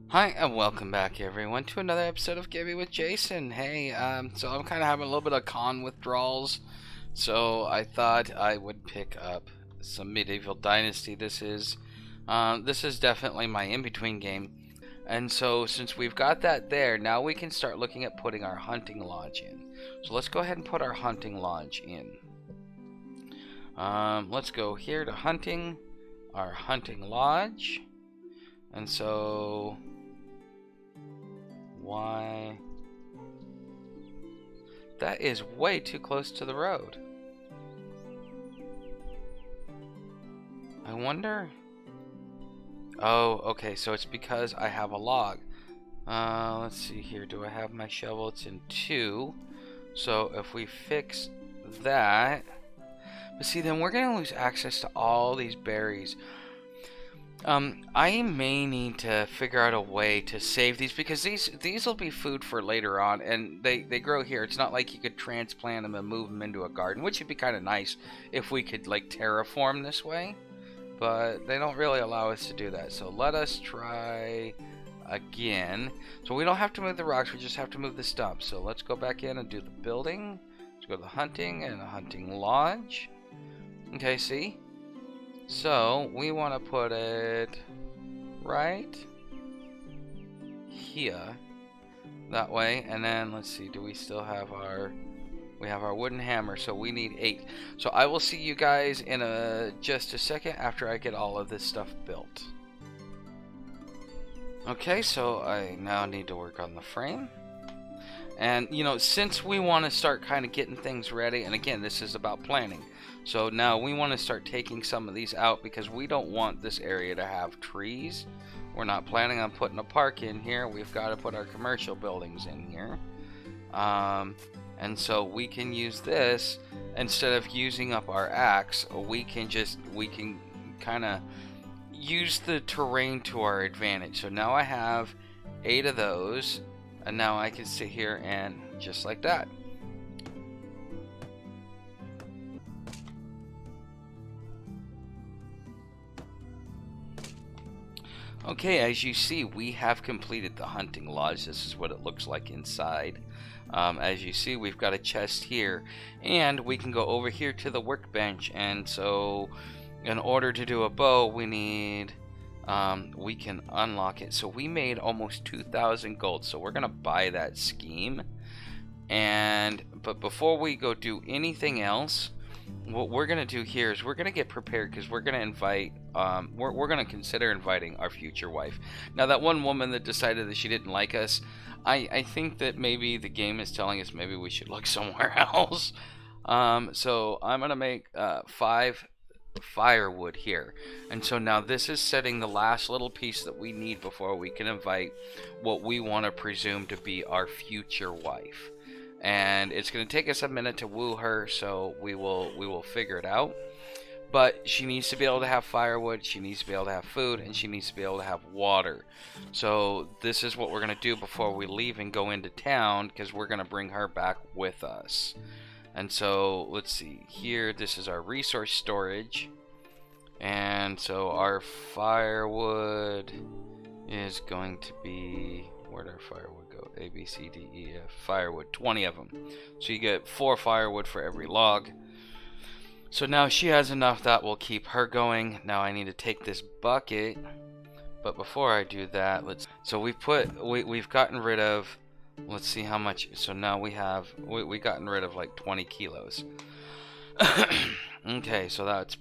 Hi and welcome back everyone to another episode of Gaming with Jason. Hey, so I'm kind of having a little bit of con withdrawals, so I thought I would pick up some medieval Dynasty. This is definitely my in-between game, and so since we've got that there, now we can start looking at putting our hunting lodge in. So let's go ahead and put our hunting lodge in. Let's go here to hunting, our hunting lodge, and so. Why? That is way too close to the road. I wonder. Oh, okay, so it's because I have a log. Let's see here. Do I have my shovel? It's in 2. So if we fix that. But see, then we're going to lose access to all these berries. I may need to figure out a way to save these because these will be food for later on, and they grow here. It's not like you could transplant them and move them into a garden, which would be kind of nice if we could like terraform this way, but they don't really allow us to do that. So let us try again. So we don't have to move the rocks, we just have to move the stumps. So let's go back in and do the building. Let's go to the hunting and the hunting lodge. Okay, see? So we want to put it right here, that way, and then let's see, do we still have we have our wooden hammer, so we need 8. So I will see you guys in just a second after I get all of this stuff built. Okay, so I now need to work on the frame. And, you know, since we want to start kind of getting things ready, and again, this is about planning. So now we want to start taking some of these out because we don't want this area to have trees. We're not planning on putting a park in here. We've got to put our commercial buildings in here. And so we can use this instead of using up our axe. We can kind of use the terrain to our advantage. So now I have 8 of those. And now I can sit here and just like that. Okay, as you see, we have completed the hunting lodge. This is what it looks like inside. As you see, we've got a chest here, and we can go over here to the workbench. And so, in order to do a bow, we need... we can unlock it. So we made almost 2,000 gold. So we're gonna buy that scheme. But before we go do anything else, what we're gonna do here is we're gonna get prepared because we're gonna invite. We're gonna consider inviting our future wife. Now that one woman that decided that she didn't like us, I think that maybe the game is telling us maybe we should look somewhere else. So I'm gonna make 5 firewood here, and so now this is setting the last little piece that we need before we can invite what we want to presume to be our future wife. And it's going to take us a minute to woo her, so we will figure it out. But she needs to be able to have firewood, she needs to be able to have food, and she needs to be able to have water. So this is what we're going to do before we leave and go into town, because we're going to bring her back with us. And so, let's see, here, this is our resource storage. And so our firewood is going to be, where'd our firewood go? A, B, C, D, E, F, firewood, 20 of them. So you get 4 firewood for every log. So now she has enough, that will keep her going. Now I need to take this bucket. But before I do that, so we've gotten rid of, let's see how much. So now we gotten rid of like 20 kilos. Okay, so that's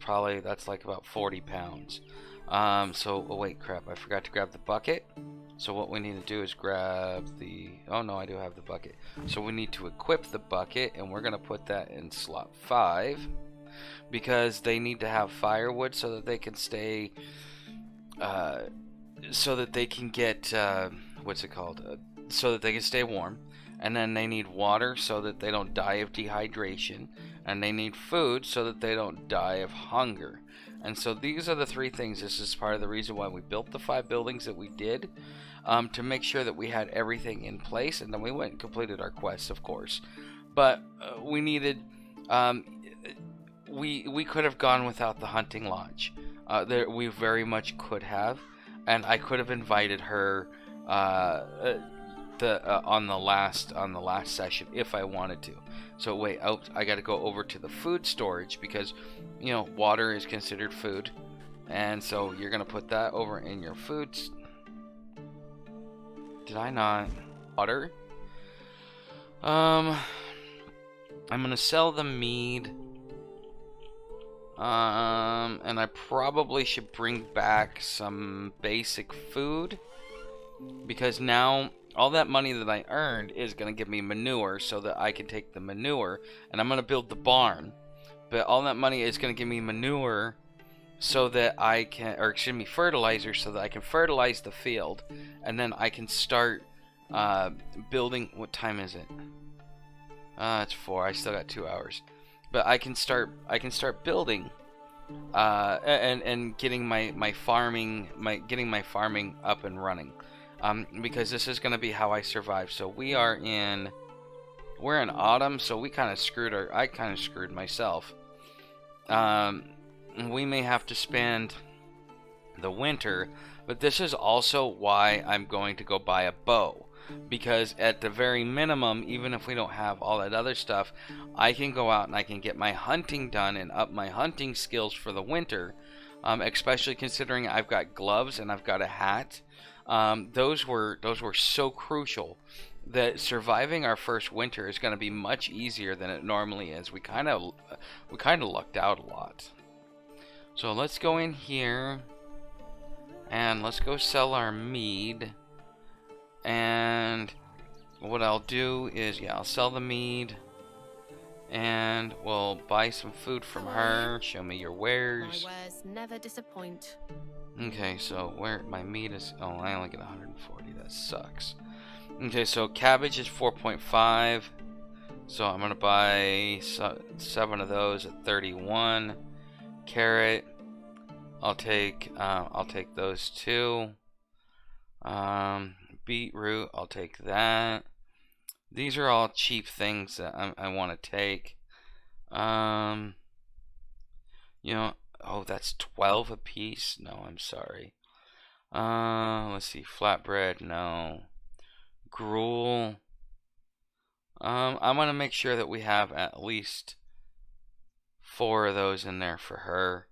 like about 40 pounds. So, oh wait, crap, I forgot to grab the bucket. So what we need to do is grab oh no, I do have the bucket. So we need to equip the bucket, and we're going to put that in slot 5. Because they need to have firewood so that they can stay, so that they can get, so that they can stay warm. And then they need water so that they don't die of dehydration. And they need food so that they don't die of hunger. And so these are the 3 things. This is part of the reason why we built the 5 buildings that we did, to make sure that we had everything in place. And then we went and completed our quests, of course. But we needed, we could have gone without the hunting lodge. We very much could have. And I could have invited her on the last session if I wanted to. So wait, I got to go over to the food storage because water is considered food, and so you're gonna put that over in your foods. Did I not? Water. I'm gonna sell the mead. And I probably should bring back some basic food, because now all that money that I earned is going to give me manure so that I can take the manure, and I'm going to build the barn. But all that money is going to give me manure so that I can, or excuse me, fertilizer so that I can fertilize the field, and then I can start building. What time is it? It's 4. I still got 2 hours. But I can start building and getting my farming up and running, because this is going to be how I survive. So we're in autumn, so I kind of screwed myself. We may have to spend the winter, but this is also why I'm going to go buy a bow. Because at the very minimum, even if we don't have all that other stuff, I can go out and I can get my hunting done and up my hunting skills for the winter, especially considering I've got gloves and I've got a hat. Those were so crucial that surviving our first winter is going to be much easier than it normally is. We kind of lucked out a lot. So let's go in here and let's go sell our mead. And what I'll do is, I'll sell the mead, and we'll buy some food from her. Show me your wares. My wares never disappoint. Okay, so where my meat is? Oh, I only get 140. That sucks. Okay, so cabbage is 4.5. So I'm gonna buy 7 of those at 31. Carrot, I'll take those 2. Beetroot, I'll take that. These are all cheap things that I want to take. Oh, that's 12 a piece. No, I'm sorry. Let's see, flatbread, no. Gruel. I'm gonna make sure that we have at least 4 of those in there for her.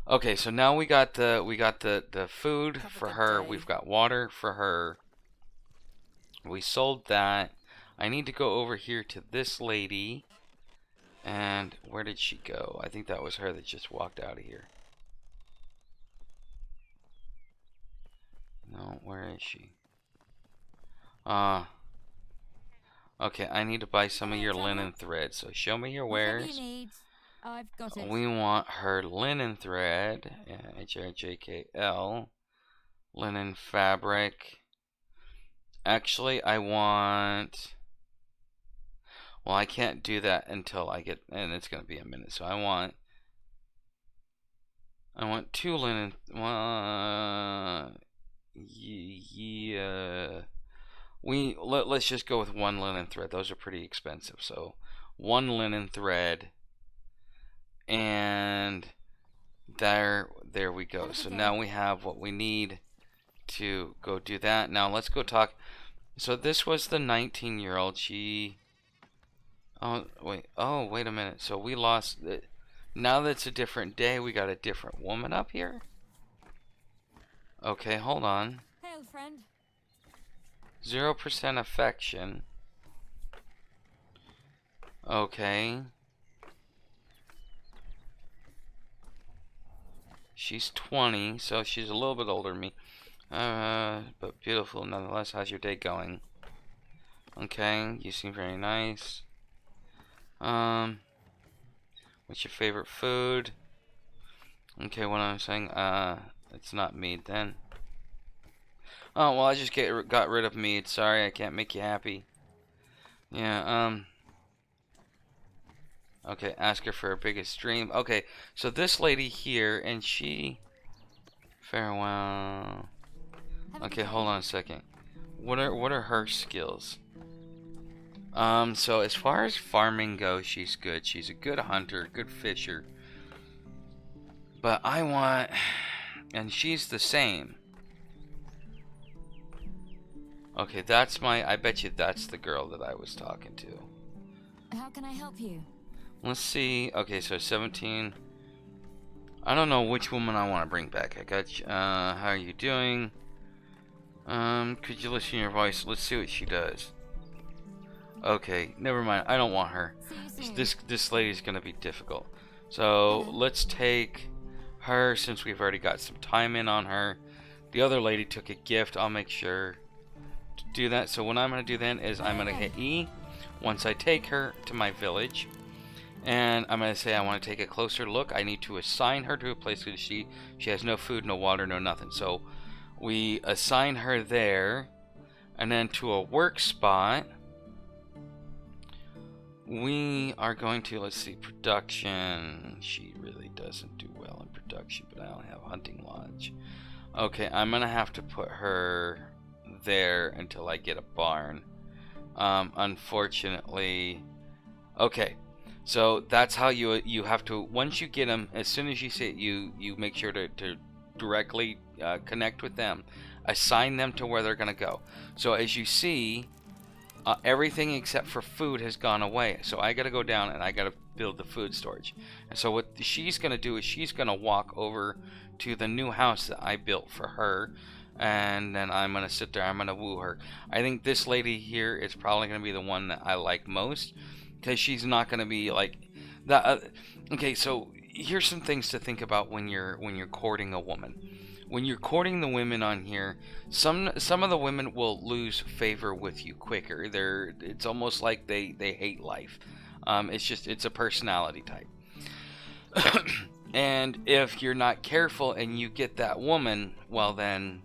Okay, so now we got the food for her. We've got water for her. We sold that. I need to go over here to this lady. And where did she go? I think that was her that just walked out of here. No, where is she? Okay, I need to buy some of your linen thread. So show me your wares. I've got it. We want her linen thread. HRJKL. Linen fabric. Actually, I want... Well, I can't do that until I get... And it's going to be a minute. So I want 2 linen... Yeah... Let's just go with 1 linen thread. Those are pretty expensive. So 1 linen thread. And there we go. So now we have what we need to go do that. Now let's go talk. So this was the 19-year-old. She... Oh wait a minute. So we lost... Now that it's a different day, we got a different woman up here? Okay, hold on. Hail, friend. 0% affection. Okay. She's 20, so she's a little bit older than me. But beautiful nonetheless. How's your day going? Okay, you seem very nice. What's your favorite food? Okay, what I'm saying, it's not mead then. Oh, well, I just got rid of mead. Sorry, I can't make you happy. Yeah, okay, ask her for her biggest dream. Okay, so this lady here, and she... Farewell. Okay, hold on a second. What are her skills? So as far as farming goes, she's good. She's a good hunter, good fisher. But I want... And she's the same. Okay, that's my... I bet you that's the girl that I was talking to. How can I help you? Let's see. Okay, so 17. I don't know which woman I want to bring back. I got you. How are you doing? Could you listen to your voice? Let's see what she does. Okay, never mind. I don't want her. See you soon. This lady's gonna be difficult. So let's take her since we've already got some time in on her. The other lady took a gift. I'll make sure to do that. So what I'm gonna do then is I'm gonna hit E once I take her to my village, and I'm gonna say I want to take a closer look. I need to assign her to a place because she has no food, no water, no nothing. So we assign her there, and then to a work spot. We are going to, let's see, production. She really doesn't do well in production, but I only have hunting lodge. Okay, I'm going to have to put her there until I get a barn. Unfortunately. Okay, so that's how you have to, once you get them, as soon as you see it, you make sure to directly connect with them. Assign them to where they're going to go. So as you see... everything except for food has gone away. So I got to go down and I got to build the food storage. And so what she's going to do is she's going to walk over to the new house that I built for her. And then I'm going to sit there. I'm going to woo her. I think this lady here is probably going to be the one that I like most. Because she's not going to be like... that. Okay, so here's some things to think about when you're courting a woman. When you're courting the women on here, some of the women will lose favor with you quicker. It's almost like they hate life. It's a personality type. And if you're not careful and you get that woman, well then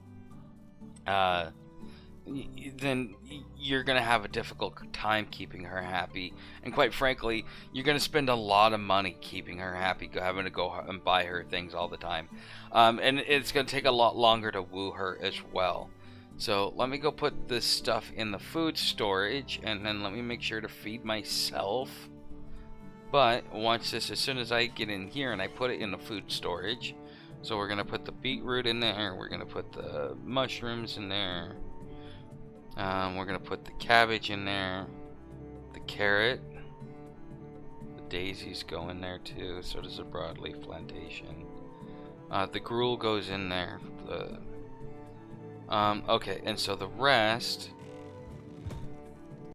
you're going to have a difficult time keeping her happy. And quite frankly, you're going to spend a lot of money keeping her happy, having to go and buy her things all the time. And it's going to take a lot longer to woo her as well. So let me go put this stuff in the food storage, and then let me make sure to feed myself. But watch this, as soon as I get in here and I put it in the food storage, so we're going to put the beetroot in there, we're going to put the mushrooms in there. We're going to put the cabbage in there, the carrot, the daisies go in there too, so does the broadleaf plantation. The gruel goes in there. Okay, and so the rest,